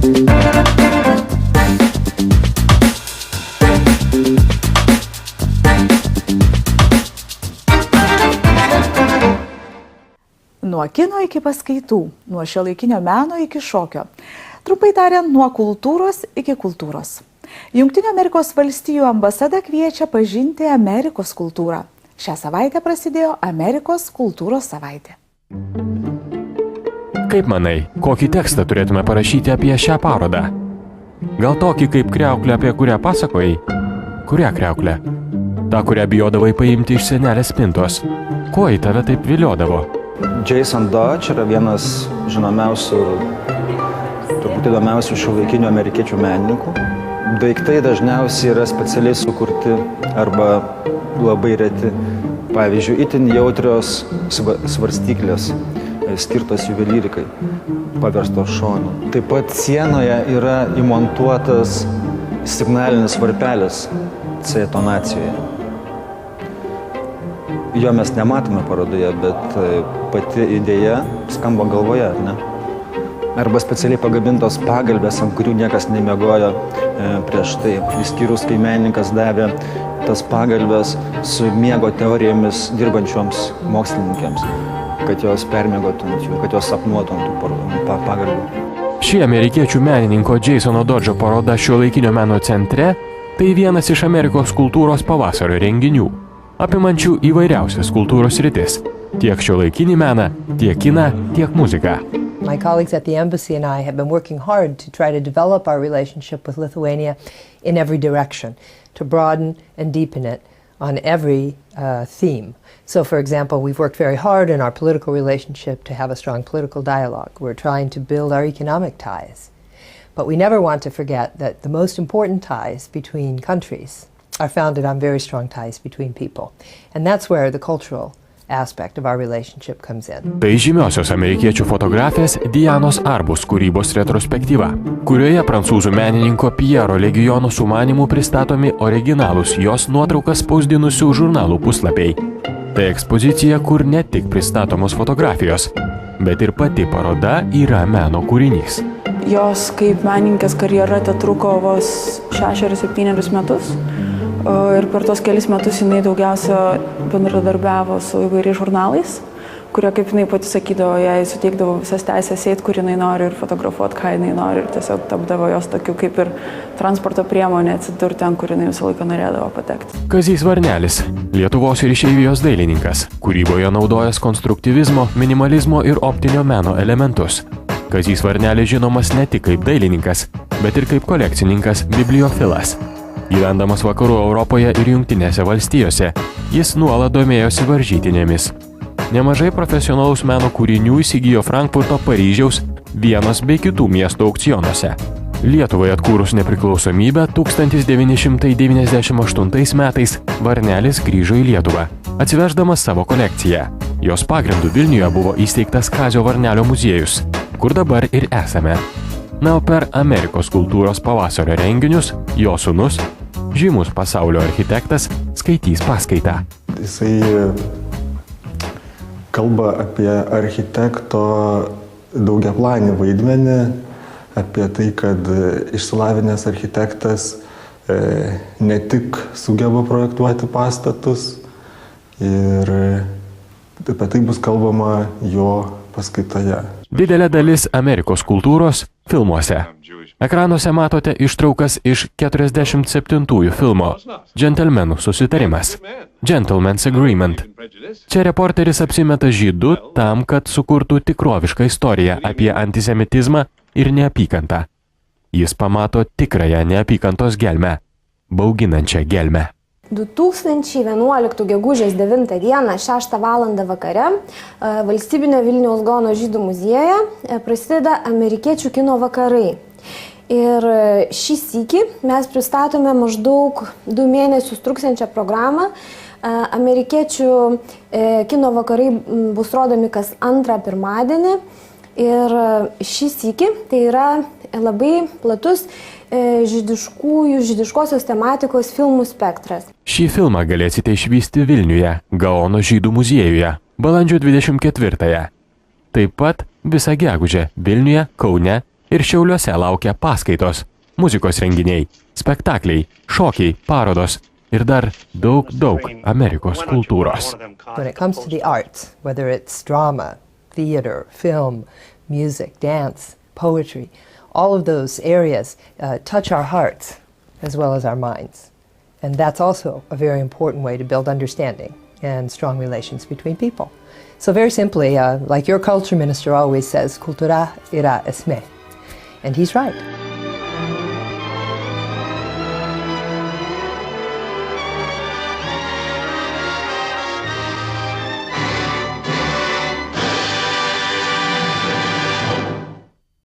Nuo kino iki paskaitų, nuo šiuolaikinio meno iki šokio. Trumpai tariant, nuo kultūros iki kultūros. Jungtinių Amerikos valstijų ambasada kviečia pažinti Amerikos kultūrą. Šią savaitę prasidėjo Amerikos kultūros savaitė. Kaip manai, kokį tekstą turėtume parašyti apie šią parodą? Gal tokį kaip kriauklę, apie kurią pasakojai? Kurią kriauklę? Ta, kurią bijodavai paimti iš senelės spintos. Kuo į tave taip viliodavo? Jason Dodge yra vienas žinomiausių, turbūt įdomiausių šiuolaikinių amerikiečių menininkų. Daiktai dažniausiai yra specialiai sukurti arba labai reti. Pavyzdžiui, itin jautrios svarstyklės skirtos juvelyrikai, paverstos šonu. Taip pat sienoje yra įmontuotas signalinis varpelis C tonacijoje. Jo mes nematome parodoje, bet pati idėja skamba galvoje, ar ne? Arba specialiai pagamintos pagalbės, ant kurių niekas nemiegojo prieš tai. Išskyrus, kai menininkas davė tas pagalbės su miego teorijomis dirbančioms mokslininkėms, kad jos permiegotų ant jų, kad jos sapnuotų ant tų pagalbių. Ši amerikiečių menininko Jasono Dodžo paroda Šiuolaikinio meno centre tai vienas iš Amerikos kultūros pavasario renginių, apimančių įvairiausias kultūros sritis, tiek šiuolaikinį meną, tiek kiną, tiek muziką. My colleagues at the embassy and I have been working hard to try to develop our relationship with Lithuania in every direction, to broaden and deepen it on every theme. So, for example, we've worked very hard in our political relationship to have a strong political dialogue. We're trying to build our economic ties. But we never want to forget that the most important ties between countries are founded on very strong ties between people. And that's where the cultural aspect of our relationship comes in. Tai žymiosios amerikiečių fotografės Dianos Arbus kūrybos retrospektyva, kurioje prancūzų menininko Piero Legiono sumanymų pristatomi originalūs jos nuotraukas spausdinusių žurnalų puslapiai. Tai ekspozicija, kur ne tik pristatomos fotografijos, bet ir pati paroda yra meno kūrinys. Jos kaip menininkės karjera tetruko vos 6-7 metus. Ir per tos kelis metus jinai daugiausia bendradarbiavo su įvairiais žurnalais, kurie, kaip jinai pati sakydavo, jai suteikdavo visas teisės eiti, kur jinai nori ir fotografuoti, ką jinai nori, ir tiesiog tapdavo jos tokiu kaip ir transporto priemonė atsidurti ten, kur jinai visą laiką norėdavo patekti. Kazys Varnelis, Lietuvos ir išeivijos dailininkas, kūryboje naudojas konstruktyvizmo, minimalizmo ir optinio meno elementus. Kazys Varnelis žinomas ne tik kaip dailininkas, bet ir kaip kolekcininkas, bibliofilas. Gyvendamas vakarų Europoje ir Jungtinėse valstijose, jis nuolat domėjosi varžytinėmis. Nemažai profesionalaus meno kūrinių įsigijo Frankfurto, Paryžiaus, Vienos bei kitų miestų aukcionuose. Lietuvai atkūrus nepriklausomybę 1998 metais Varnelis grįžo į Lietuvą, atsiveždamas savo kolekciją. Jos pagrindu Vilniuje buvo įsteigtas Kazio Varnelio muziejus, kur dabar ir esame. Na, o per Amerikos kultūros pavasario renginius jo sūnus, žymus pasaulio architektas, skaitys paskaitą. Jisai kalba apie architekto daugiaplanį vaidmenį, apie tai, kad išsilavinęs architektas ne tik sugeba projektuoti pastatus, ir apie tai bus kalbama jo paskaitoje. Didelė dalis Amerikos kultūros filmuose. Ekranuose matote ištraukas iš 47-ųjų filmo Džentelmenų susitarimas, Gentleman's Agreement. Čia reporteris apsimeta žydu tam, kad sukurtų tikrovišką istoriją apie antisemitizmą ir neapykantą. Jis pamato tikrąją neapykantos gelmę, bauginančią gelmę. 2011 gegužės 9 dieną 6 valandą vakare Valstybinio Vilniaus Gaono žydų muziejuje prasideda amerikiečių kino vakarai. Ir šį sykį mes pristatome maždaug 2 mėnesius truksiančią programą. Amerikiečių kino vakarai bus rodomi kas antrą pirmadienį. Ir šį sykį tai yra labai platus žydiškosios tematikos filmų spektras. Šį filmą galėsite išvysti Vilniuje, Gaono žydų muziejuje, balandžio 24-ąją. Taip pat visą gegužę Vilniuje, Kaune Ir Šiauliuose laukia paskaitos, muzikos renginiai, spektakliai, šokiai, parodos ir dar daug Amerikos kultūros. When it comes to the arts, whether it's drama, theater, film, music, dance, poetry, all of those areas touch our hearts as well as our minds. And that's also a very important way to build understanding and strong relations between people. So very simply, like your culture minister always says, kultura yra esmė. And he's right.